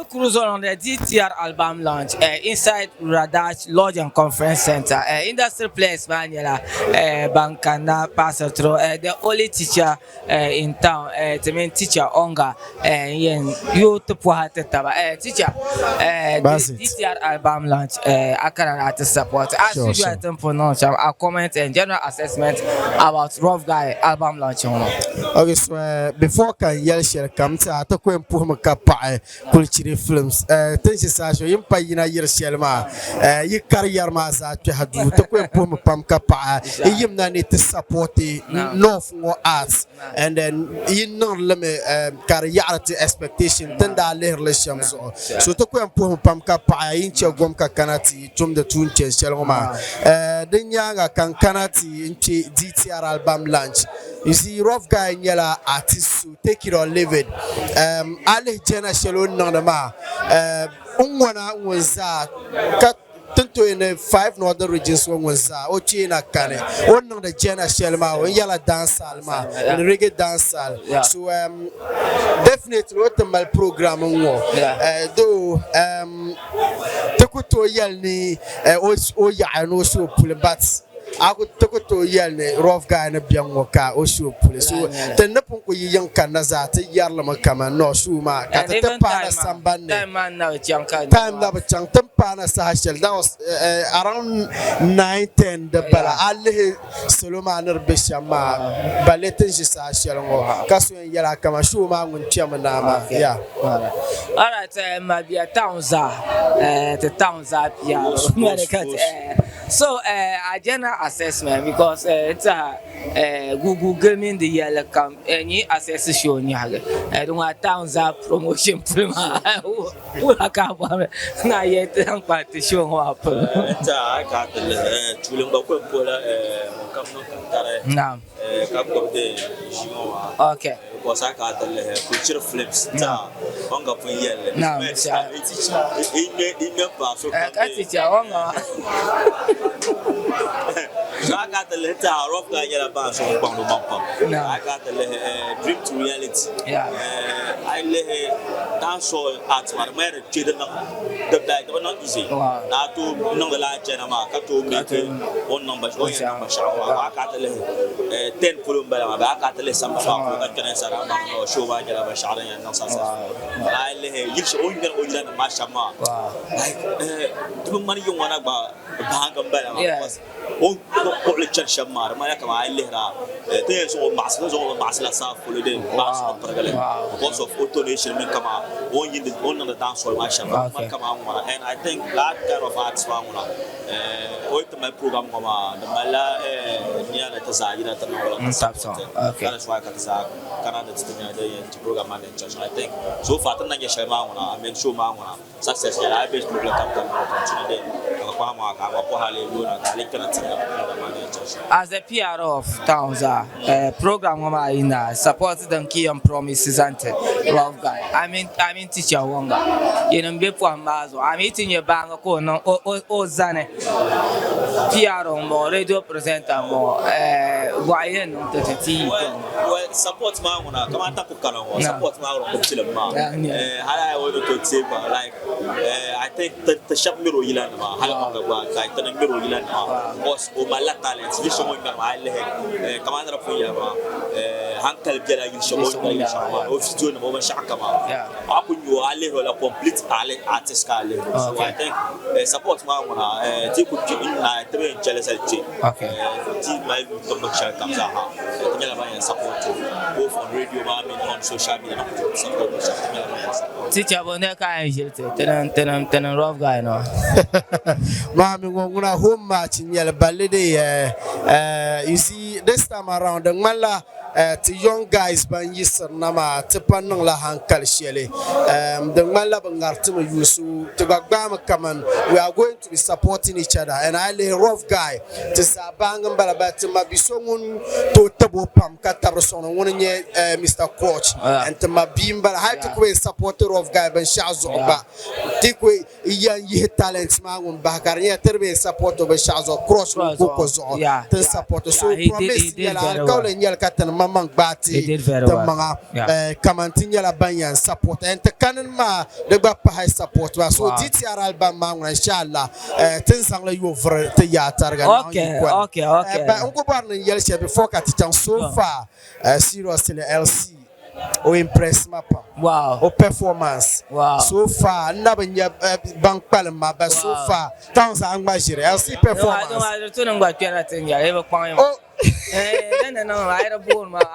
cruise on the DTL album launch inside Radach Lodge and Conference Center. Industry place, Manuela, Bankana, passer through the only teacher in town, the main teacher, ONGA, you to Puhataba, teacher, DTL album launch, I can support. As you at pronounce a comment and general assessment about Rough Guy album launch. Okay, so before can yell share come to Ataku Pumaka culture films, things is actually in Payina year Shelma, you carry your maza to have to Pum Pamka, you need to support the North more arts, and then you know, limit carry expectation, tender relation. So to Pum Pamka, inch of Gomka Kanati, Tum the Tunche Shelma, then Yanga can Kanati in DTR album launch. You see, Rough Guy and Yella artists who take it or leave it. Ali Jenna Shalon Nonama, Ungwana was cut in the 5 northern regions. One was Ochina Kane, one of the Jenna Shelma, and Yella dance alma, and reggae dance. So, definitely what the mal program though, Tokuto Yelni, Oya, and also pull bats. I could talk to Yelne, Rough Guy and a young waka, or shoe police. So, the Napunko young Kanazat, Yarlama Kama, no Shuma, Katapana, Samban, time now, Chang Tampana Sahel. That was around 9:10. The Bala Ali Solomon Bishama, Baletin Sasha, Casu and Yarakama, Shuma, when Chairman. Yeah. All right, maybe a towns are the towns up here. So, general assessment because it's a Google mean the yellow come any assess show nyaga. I don't want towns up promotion prima. Who I can't not yet party show up. I got the Tulumba now. Okay. Because I got the culture flips. ONGA for yellow. Now, so I got the letter Rough Guy Yellow Bass on Bangumapa. I got the dream to reality. I lay dancehall arts, my married children. The bag were not easy. Now to know the light Janama, to make one number, I got the 10 Pulumba, I got the lesson of the show by Yellow Shara and Nonsense. I lay each own Mashama. Like the money you want about Bangum. Oh, public church Shamar, Mayaka, I let there's all masters, all Masla South, holiday, because of automation, Kama, only the one on the dance hall, Mashama, and I think that kind of arts, to my program, the Mala near the Tazayina, that's why Canada to program and church. I think so far, I mean, show Mamma, success, I based program opportunity, as a PR of towns program in support them key and promises and Rough Guy. I mean teacher ONGA. You know before Mazo. I'm eating your bang or Zane PR on more radio presenter more why well support Mamma, come on top of Canada, support Mamma I want to say like I think the shop mirror Yilana, like the mirror Yilana was Obala talents, this one I lay commander of Uncle Jella in Shabon, of student over Shakama. Up when you are little a complete artist. So I think support Mamma, take could keep in like 3 jealous. Okay, my commercial comes out and support both on radio, on social media. Teacher Boneka, ten Rough Guy. No, Mammy, when home match in Yellow Ballet, you see, this time around, the Mala. To young guys, ban yisar nama tepanang lahan kalshele. The Malabangartum Yusu to Bagama Kaman. We are going to be supporting each other, and I lay Rough Guy to Sabangam Balabat Mabisongun to Tabo Pam Kataroson, one year Mr. Coach, and to Mabimba. I had to go support the Rough Guy, Ben Shazoba. Take away young talents, man, Bakaria, Terbe support of a Shazo, Cross, Bokozo, to support. So promise Yala, I'll call in Yalkatan. man gbati tamanga kamantinya la banyan support and the canon ma the gba high support wa so DTL album ma inshallah tin sang la yo over te ya targa okay ba on ko bar na yel she before ka titan so far seriously LC o impress mapa o performance so far nabanya bank palma ba so far tans angba jire LC performance no, I don't know. I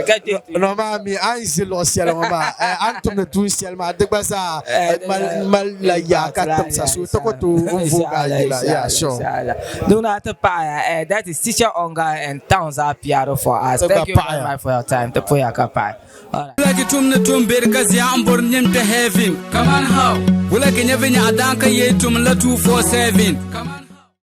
got no, mami, I see lost Yelma, Anton the two Selma, the Baza, Malaya, Katamsa, so talk to yeah, sure. Do not buy that is teacher ONGA and towns are piano for us. Thank you very much for your time to put your kapai. Like it the tomb because I'm born to heaven. Come on, how? Will I can never Adanka yet to 247. Come on.